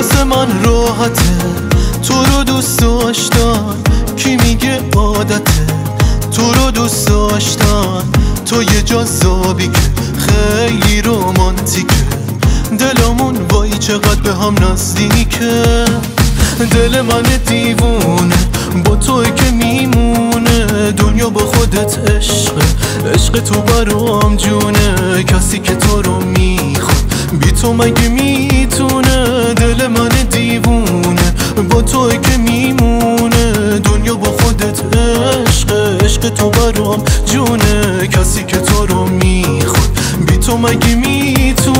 واسه من راحته تو رو دوست داشتن، کی میگه عادته تو رو دوست داشتن. تو یه جذابی که خیلی رومانتیکه، دلمون وای چقدر به هم نزدیکه. دل من دیوونه با توی که میمونه، دنیا با خودت عشقه، عشق تو برام جونه. کسی که تو رو میخواد بی تو مگه میتونه؟ دل من دیوونه با توی که میمونه، دنیا با خودت عشقه، عشق تو برام جونه. کسی که تو رو میخواد بی تو مگه میتونه؟